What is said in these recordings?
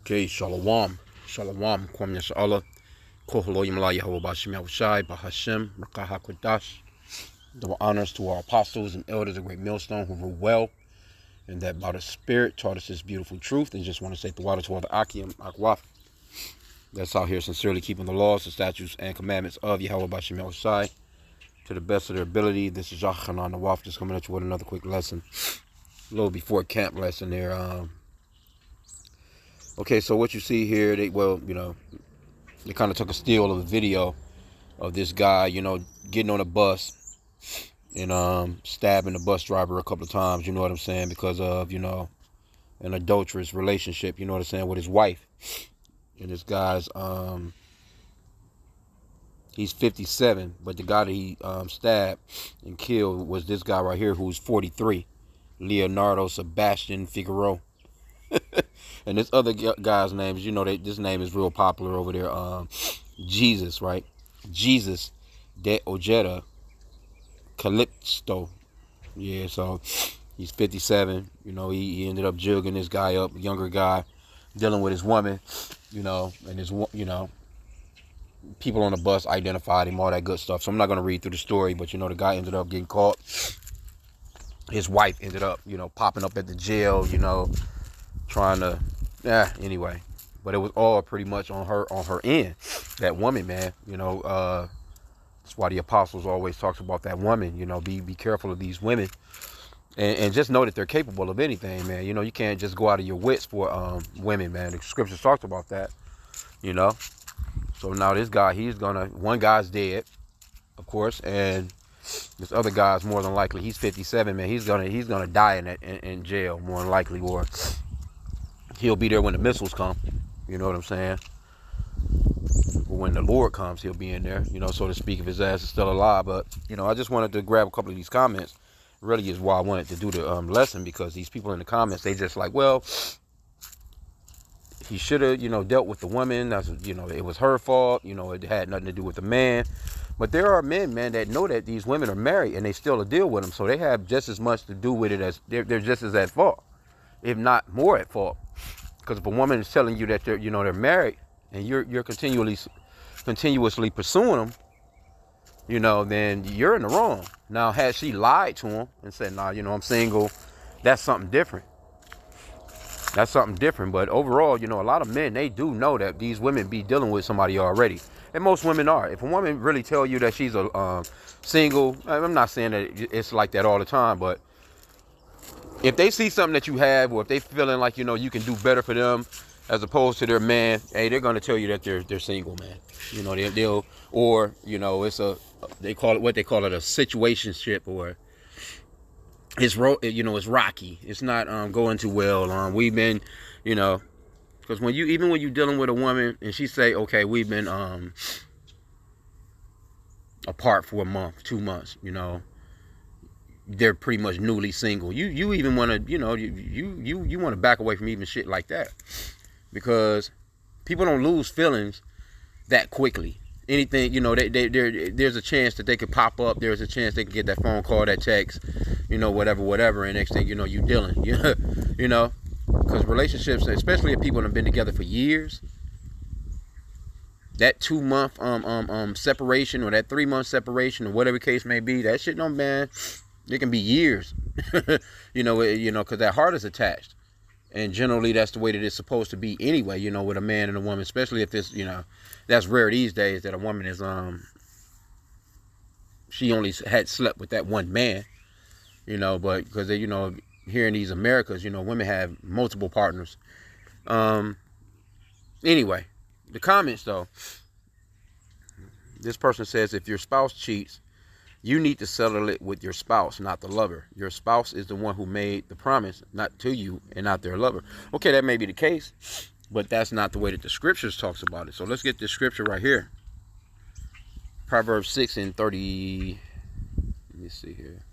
Okay, Shalom. Shalom. Kwam Yasha'Allah. Koholo Yamala Yahweh Bashim Yahushai, Bahashim, Rakaha Kodash. Double honors to our apostles and elders of Great Millstone who rule well, and that by the Spirit taught us this beautiful truth. And just want to say the water to all the H.I.M, Akwaf. That's out here sincerely keeping the laws, the statutes, and commandments of Yahweh Bashim Yahushai to the best of their ability. This is Yachanan Nawaf, just coming at you with another quick lesson. A little before camp lesson there. Okay, so what you see here, they kind of took a steal of a video of this guy, getting on a bus and stabbing the bus driver a couple of times, you know what I'm saying, because of, an adulterous relationship, you know what I'm saying, with his wife. And this guy's, he's 57, but the guy that he stabbed and killed was this guy right here who's 43, Leonardo Sebastian Figueroa. And this other guy's name is, this name is real popular over there. Jesus, right? Jesús de Ojeda Calipsto. Yeah, so he's 57. He ended up jugging this guy up, a younger guy, dealing with his woman, and his, people on the bus identified him, all that good stuff. So I'm not going to read through the story, but, the guy ended up getting caught. His wife ended up, popping up at the jail, trying to, anyway, but it was all pretty much on her end. That woman, man, that's why the apostles always talks about that woman. Be careful of these women, and just know that they're capable of anything, man. You can't just go out of your wits for women, man. The scriptures talked about that, So now this guy, one guy's dead, of course, and this other guy's more than likely, he's 57, man. He's gonna die in jail more than likely, or he'll be there when the missiles come. You know what I'm saying? When the Lord comes, he'll be in there, so to speak, if his ass is still alive. But, I just wanted to grab a couple of these comments. Really is why I wanted to do the lesson, because these people in the comments, they just like, well, he should have, dealt with the woman. That's, it was her fault. It had nothing to do with the man. But there are men, man, that know that these women are married and they still deal with them. So they have just as much to do with it as they're just as at fault, if not more at fault. Because if a woman is telling you that they're married and you're continuously pursuing them, then you're in the wrong. Now, had she lied to him and said, nah, I'm single, that's something different. That's something different. But overall, a lot of men, they do know that these women be dealing with somebody already. And most women are. If a woman really tell you that she's a single, I'm not saying that it's like that all the time, but if they see something that you have, or if they feeling like, you can do better for them as opposed to their man, hey, they're going to tell you that they're single, man. They'll, or, it's they call it a situationship, or it's rocky. It's not going too well. We've been, because when you're dealing with a woman and she say, okay, we've been apart for a month, 2 months, they're pretty much newly single. You even want to, you want to back away from even shit like that, because people don't lose feelings that quickly. Anything, there's a chance that they could pop up. There's a chance they can get that phone call, that text, whatever. And next thing you dealing, because relationships, especially if people have been together for years, that 2 month separation, or that 3 month separation, or whatever the case may be, that shit man. It can be years, because that heart is attached. And generally, that's the way that it's supposed to be anyway, with a man and a woman, especially if it's, that's rare these days that a woman is, she only had slept with that one man, but because they, here in these Americas, women have multiple partners. Anyway, the comments though, this person says, if your spouse cheats, you need to settle it with your spouse, not the lover. Your spouse is the one who made the promise, not to you, and not their lover. Okay, that may be the case, but that's not the way that the scriptures talks about it. So let's get this scripture right here. Proverbs 6:30. Let me see here.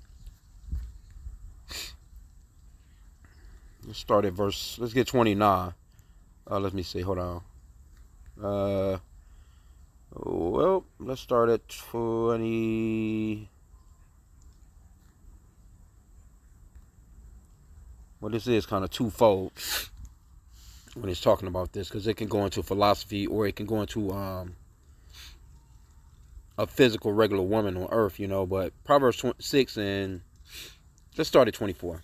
Let's start at let's get 29. Let me see, hold on. Well, let's start at 20. Well, this is kind of twofold. when it's talking about this, because it can go into philosophy or it can go into a physical regular woman on earth, you know. But Proverbs 6 and let's start at 24.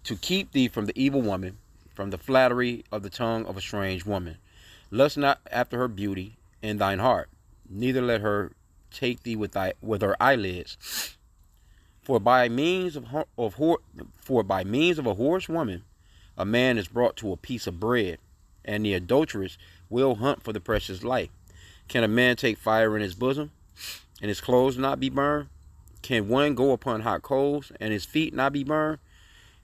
To keep thee from the evil woman, from the flattery of the tongue of a strange woman. Lust not after her beauty in thine heart, neither let her take thee with her eyelids. For by means of a whorish woman, a man is brought to a piece of bread, and the adulteress will hunt for the precious life. Can a man take fire in his bosom, and his clothes not be burned? Can one go upon hot coals, and his feet not be burned?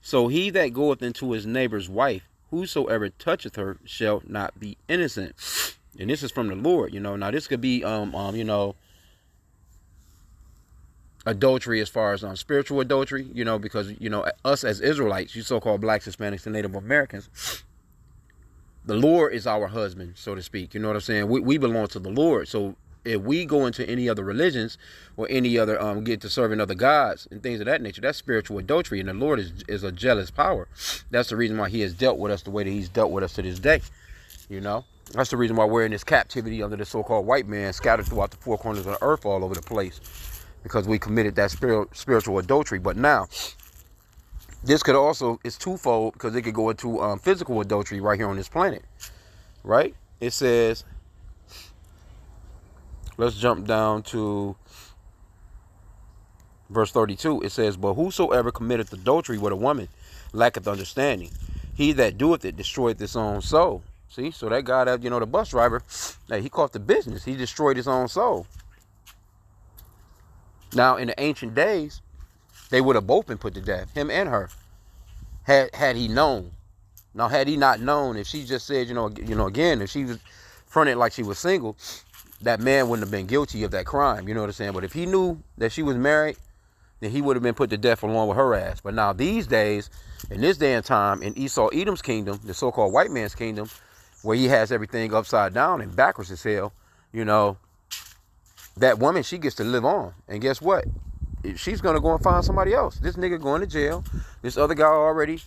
So he that goeth into his neighbor's wife, whosoever toucheth her, shall not be innocent. And this is from the Lord, you know. Now this could be, you know, adultery as far as spiritual adultery, you know, because, you know, us as Israelites, you so-called blacks, Hispanics, and Native Americans, the Lord is our husband, so to speak. You know what I'm saying? We belong to the Lord. So if we go into any other religions or any other get to serving other gods and things of that nature, that's spiritual adultery. And the Lord is a jealous power. That's the reason why he has dealt with us the way that he's dealt with us to this day. You know, that's the reason why we're in this captivity under the so-called white man, scattered throughout the four corners of the earth all over the place, because we committed that spiritual adultery. But now this could also, it's twofold, because it could go into physical adultery right here on this planet, right? It says, let's jump down to verse 32. It says, but whosoever committeth adultery with a woman lacketh understanding. He that doeth it destroyeth his own soul. See, so that guy that, you know, the bus driver, hey, he caught the business. He destroyed his own soul. Now, in the ancient days, they would have both been put to death, him and her, had he known. Now, had he not known, if she just said, you know, again, if she was fronted like she was single, that man wouldn't have been guilty of that crime. You know what I'm saying? But if he knew that she was married, then he would have been put to death along with her ass. But now these days, in this day and time, in Esau Edom's kingdom, the so-called white man's kingdom, where he has everything upside down and backwards as hell, you know, that woman, she gets to live on. And guess what? She's going to go and find somebody else. This nigga going to jail. This other guy already,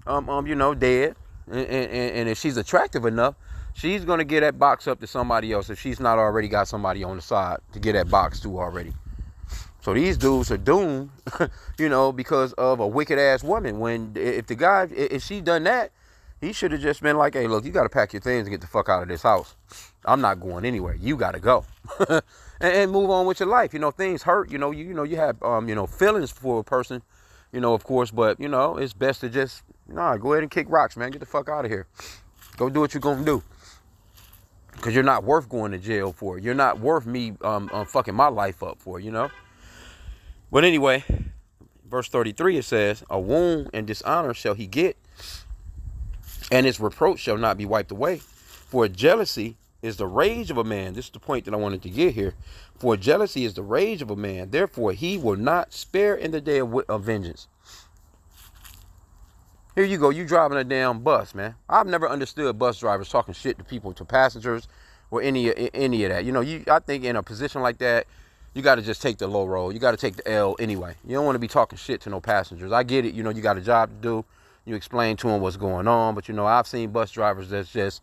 you know, dead. And if she's attractive enough, she's going to get that box up to somebody else if she's not already got somebody on the side to get that box to already. So these dudes are doomed, you know, because of a wicked ass woman. When, if the guy, if she done that, he should have just been like, hey, look, you got to pack your things and get the fuck out of this house. I'm not going anywhere. You got to go. and move on with your life. You know, things hurt. You know, you have, you know, feelings for a person, you know, of course. But, you know, it's best to just, nah, go ahead and kick rocks, man. Get the fuck out of here. Go do what you're going to do. Because you're not worth going to jail for. You're not worth me fucking my life up for, you know. But anyway, verse 33, it says, a wound and dishonor shall he get, and his reproach shall not be wiped away. For jealousy is the rage of a man. This is the point that I wanted to get here. For jealousy is the rage of a man. Therefore, he will not spare in the day of vengeance. Here you go. You driving a damn bus, man. I've never understood bus drivers talking shit to people, to passengers, or any of that. You know, I think in a position like that, you got to just take the low road. You got to take the L anyway. You don't want to be talking shit to no passengers. I get it. You know, you got a job to do. You explain to them what's going on. But, you know, I've seen bus drivers that's just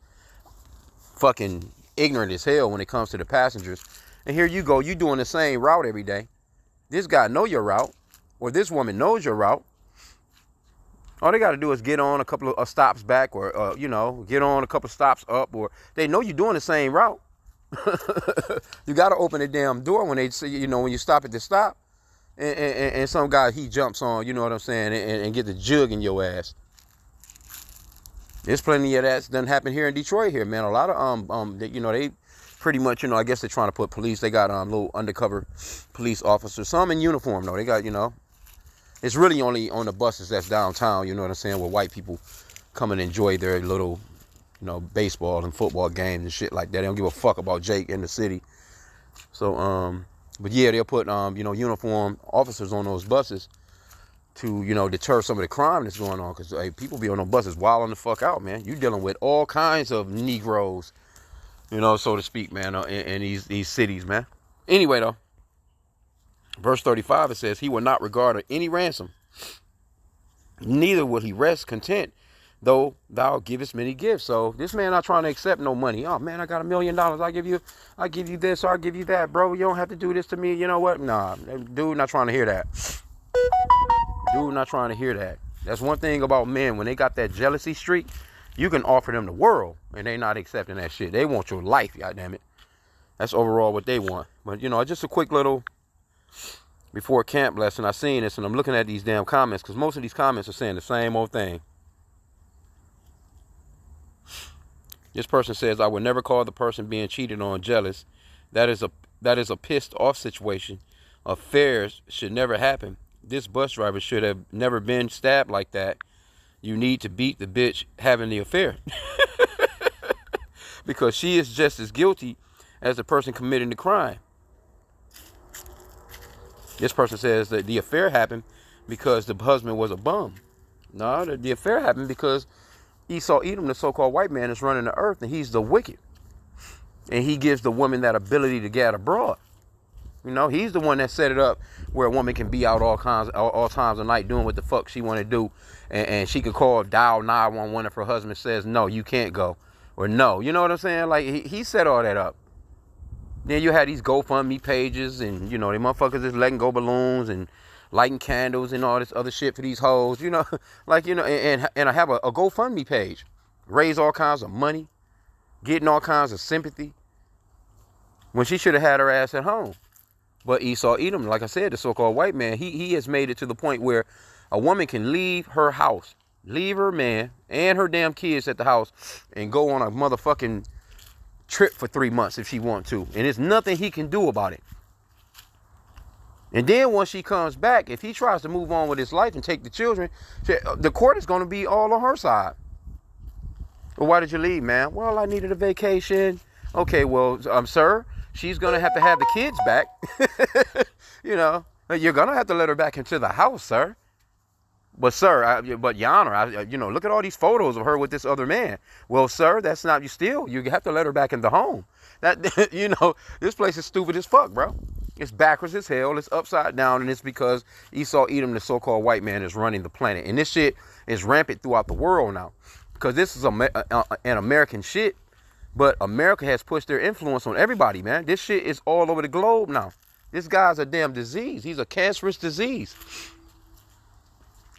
fucking ignorant as hell when it comes to the passengers. And here you go. You doing the same route every day. This guy know your route, or this woman knows your route. All they got to do is get on a couple of stops back, or, you know, get on a couple stops up, or they know you're doing the same route. You got to open the damn door when they see, you know, when you stop at the stop, and some guy, he jumps on, you know what I'm saying, and get the jug in your ass. There's plenty of that done happen here in Detroit here, man. A lot of, you know, they pretty much, you know, I guess they're trying to put police, they got little undercover police officers, some in uniform though. They got, you know, it's really only on the buses that's downtown, you know what I'm saying, where white people come and enjoy their little, you know, baseball and football games and shit like that. They don't give a fuck about Jake in the city. So, but yeah, they'll put, you know, uniform officers on those buses to, you know, deter some of the crime that's going on. Because, hey, people be on those buses wilding the fuck out, man. You dealing with all kinds of Negroes, you know, so to speak, man, in these cities, man. Anyway, though, verse 35, it says, he will not regard any ransom, neither will he rest content though thou givest many gifts. So this man not trying to accept no money. Oh man, I got $1 million. I give you this, or I give you that, bro. You don't have to do this to me. You know what? Nah, dude not trying to hear that. Dude not trying to hear that. That's one thing about men. When they got that jealousy streak, you can offer them the world, and they not accepting that shit. They want your life, goddammit. That's overall what they want. But, you know, just a quick little before camp lesson. I seen this, and I'm looking at these damn comments, because most of these comments are saying the same old thing. This person says, I would never call the person being cheated on jealous. That is a pissed off situation. Affairs should never happen. This bus driver should have never been stabbed like that. You need to beat the bitch having the affair. Because she is just as guilty as the person committing the crime. This person says that the affair happened because the husband was a bum. No, the affair happened because Esau Edom, the so-called white man, is running the earth, and he's the wicked. And he gives the woman that ability to get abroad. You know, he's the one that set it up where a woman can be out all times of night doing what the fuck she want to do. And she could dial 911 if her husband says, no, you can't go. Or no, you know what I'm saying? Like, he set all that up. Then you had these GoFundMe pages, and, you know, they motherfuckers just letting go balloons and lighting candles and all this other shit for these hoes, you know. Like, you know, and I have a GoFundMe page. Raise all kinds of money. Getting all kinds of sympathy. When she should have had her ass at home. But Esau Edom, like I said, the so-called white man, he has made it to the point where a woman can leave her house, leave her man and her damn kids at the house, and go on a motherfucking trip for 3 months if she wants to. And there's nothing he can do about it. And then once she comes back, if he tries to move on with his life and take the children, the court is going to be all on her side. Well, why did you leave, man? Well, I needed a vacation. Okay, well, sir, she's going to have the kids back. You know, you're going to have to let her back into the house, sir. But, sir, but Your Honor, you know, look at all these photos of her with this other man. Well, sir, that's not, you have to let her back in the home. That, you know, this place is stupid as fuck, bro. It's backwards as hell. It's upside down. And it's because Esau Edom, the so-called white man, is running the planet. And this shit is rampant throughout the world now. Because this is an American shit. But America has pushed their influence on everybody, man. This shit is all over the globe now. This guy's a damn disease. He's a cancerous disease.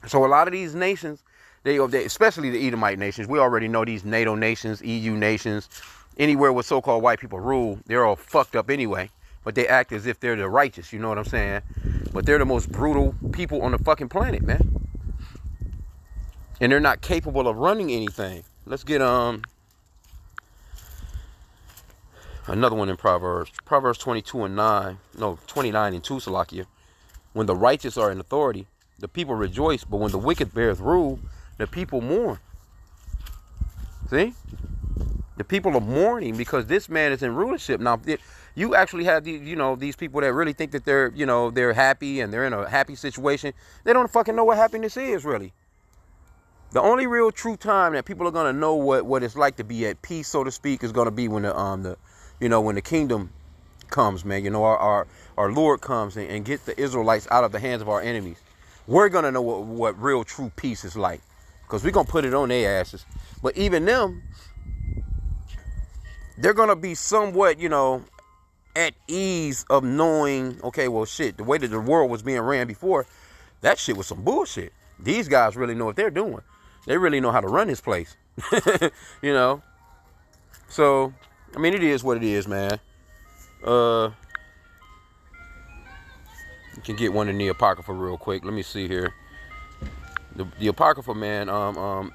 So a lot of these nations, they especially the Edomite nations, we already know these NATO nations, EU nations, anywhere where so-called white people rule, they're all fucked up anyway. But they act as if they're the righteous, you know what I'm saying? But they're the most brutal people on the fucking planet, man. And they're not capable of running anything. Let's get another one in Proverbs. Proverbs 29 and 2, Salakia. When the righteous are in authority, the people rejoice, but when the wicked bears rule, the people mourn. See? The people are mourning because this man is in rulership. Now, you actually have these people that really think that they're happy and they're in a happy situation. They don't fucking know what happiness is, really. The only real true time that people are gonna know what it's like to be at peace, so to speak, is gonna be when when the kingdom comes, man. You know, our Lord comes and get the Israelites out of the hands of our enemies. We're gonna know what real true peace is like, because we're gonna put it on their asses. But even them, they're gonna be somewhat, at ease of knowing, okay, well, shit, the way that the world was being ran before, that shit was some bullshit. These guys really know what they're doing. They really know how to run this place. So, I mean, it is what it is, man. You can get one in the Apocrypha real quick. Let me see here. The Apocrypha, man,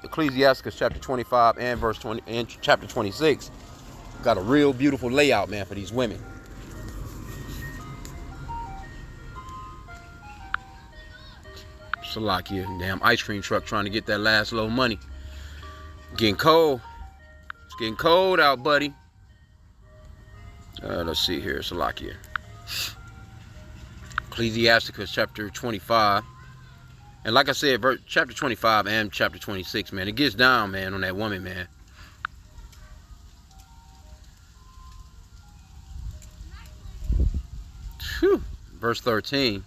Ecclesiasticus chapter 25 and verse 20 and chapter 26 got a real beautiful layout, man, for these women. Salakia, damn ice cream truck trying to get that last little money. Getting cold. It's getting cold out, buddy. Let's see here, Salakia. Ecclesiasticus chapter 25. And like I said, chapter 25 and chapter 26, man, it gets down, man, on that woman, man. Whew. Verse 13.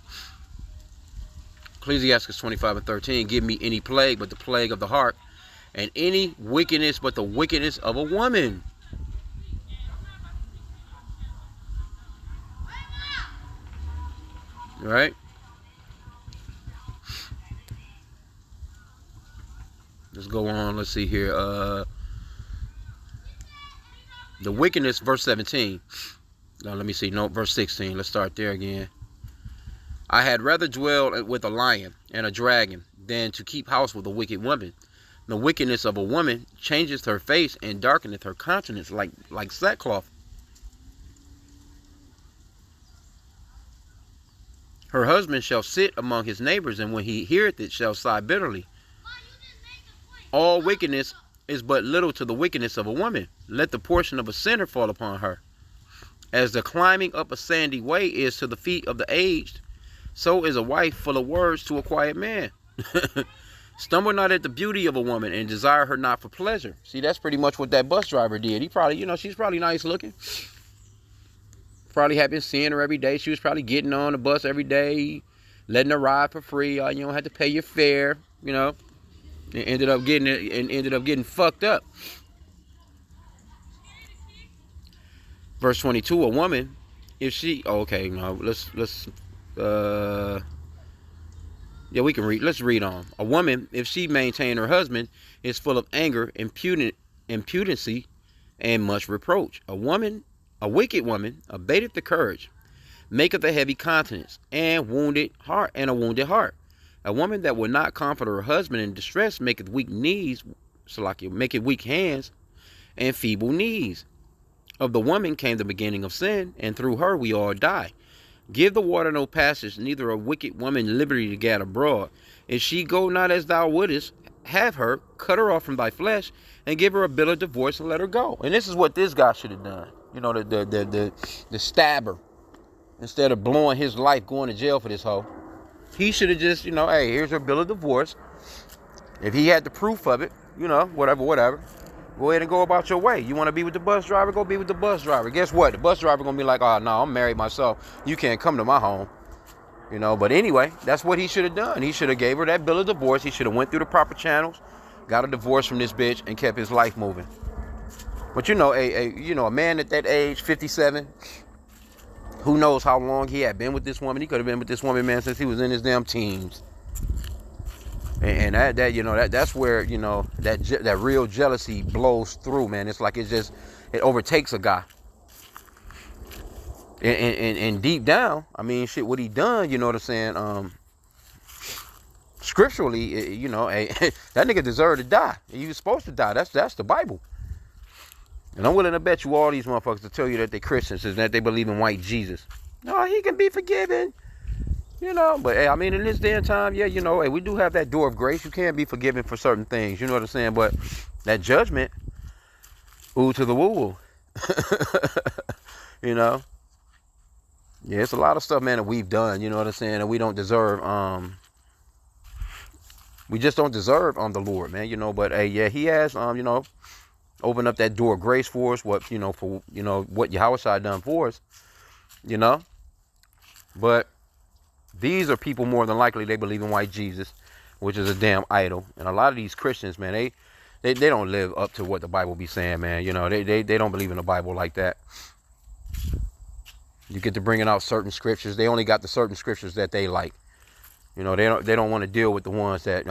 Ecclesiasticus 25 and 13. Give me any plague but the plague of the heart, and any wickedness but the wickedness of a woman. Right? Let's go on. Let's see here. The wickedness, verse 17. Now, let me see. No, verse 16. Let's start there again. I had rather dwell with a lion and a dragon than to keep house with a wicked woman. The wickedness of a woman changeth her face and darkeneth her countenance like sackcloth. Her husband shall sit among his neighbors, and when he heareth it, shall sigh bitterly. All wickedness is but little to the wickedness of a woman. Let the portion of a sinner fall upon her. As the climbing up a sandy way is to the feet of the aged, so is a wife full of words to a quiet man. Stumble not at the beauty of a woman, and desire her not for pleasure. See, that's pretty much what that bus driver did. He probably, she's probably nice looking. Probably had been seeing her every day. She was probably getting on the bus every day, letting her ride for free. You don't have to pay your fare, And ended up getting fucked up. Verse 22, a woman, if she, we can read. Let's read on. A woman, if she maintain her husband, is full of anger, impudency, and much reproach. A wicked woman, abateth the courage, maketh a heavy countenance, and a wounded heart. A woman that will not comfort her husband in distress maketh weak knees, maketh weak hands, and feeble knees. Of the woman came the beginning of sin, and through her we all die. Give the water no passage, neither a wicked woman liberty to gad abroad. If she go not as thou wouldest have her, cut her off from thy flesh, and give her a bill of divorce and let her go. And this is what this guy should have done. The stabber. Instead of blowing his life going to jail for this hoe, he should have just, hey, here's her bill of divorce. If he had the proof of it, whatever. Go ahead and go about your way. You want to be with the bus driver? Go be with the bus driver. Guess what? The bus driver going to be like, oh, no, I'm married myself. You can't come to my home. But anyway, that's what he should have done. He should have gave her that bill of divorce. He should have went through the proper channels, got a divorce from this bitch, and kept his life moving. But a man at that age, 57, who knows how long he had been with this woman. He could have been with this woman, man, since he was in his damn teens. And that's where, that real jealousy blows through, man. It's like it overtakes a guy. And deep down, what he done, scripturally, that nigga deserved to die. He was supposed to die. That's the Bible. And I'm willing to bet you all these motherfuckers to tell you that they Christians and that they believe in white Jesus. No, he can be forgiven. But hey, in this day and time, hey, we do have that door of grace. You can be forgiven for certain things. You know what I'm saying? But that judgment, ooh to the woo. Yeah, it's a lot of stuff, man, that we've done, you know what I'm saying, and we don't deserve, we just don't deserve the Lord, man, but hey, yeah, he has, opened up that door of grace for us, what Yahweh done for us, but these are people more than likely, they believe in white Jesus, which is a damn idol. And a lot of these Christians, man, they don't live up to what the Bible be saying, man. They don't believe in the Bible like that. You get to bringing out certain scriptures. They only got the certain scriptures that they like. They don't want to deal with the ones that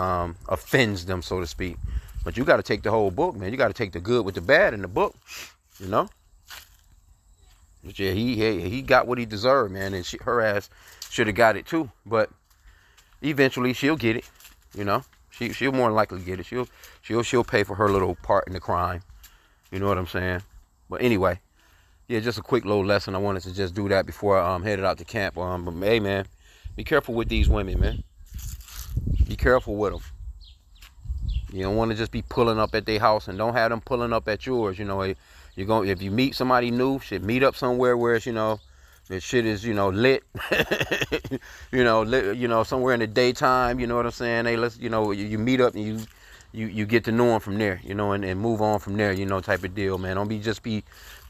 offends them, so to speak. But you got to take the whole book, man. You got to take the good with the bad in the book, But yeah, he got what he deserved, man, and her ass should have got it too. But eventually she'll get it, She'll more than likely get it. She'll pay for her little part in the crime. You know what I'm saying? But anyway, yeah, just a quick little lesson. I wanted to just do that before I headed out to camp. But hey, man, be careful with these women, man. Be careful with them. You don't want to just be pulling up at their house, and don't have them pulling up at yours. If you meet somebody new, meet up somewhere where it's, this shit is, lit. Somewhere in the daytime, you know what I'm saying? Hey, let's, you meet up and you get to know them from there, and move on from there, type of deal, man. Don't just be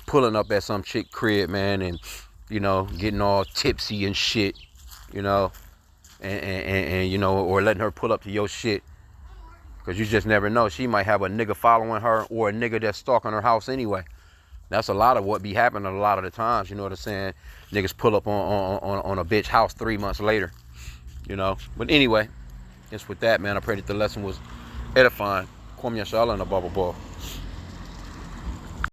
pulling up at some chick crib, man, and, getting all tipsy and shit, and or letting her pull up to your shit. Because you just never know. She might have a nigga following her or a nigga that's stalking her house anyway. That's a lot of what be happening a lot of the times. You know what I'm saying? Niggas pull up on a bitch house 3 months later. You know? But anyway, just with that, man, I pray that the lesson was edifying. Kwame Yashala and a bubble ball.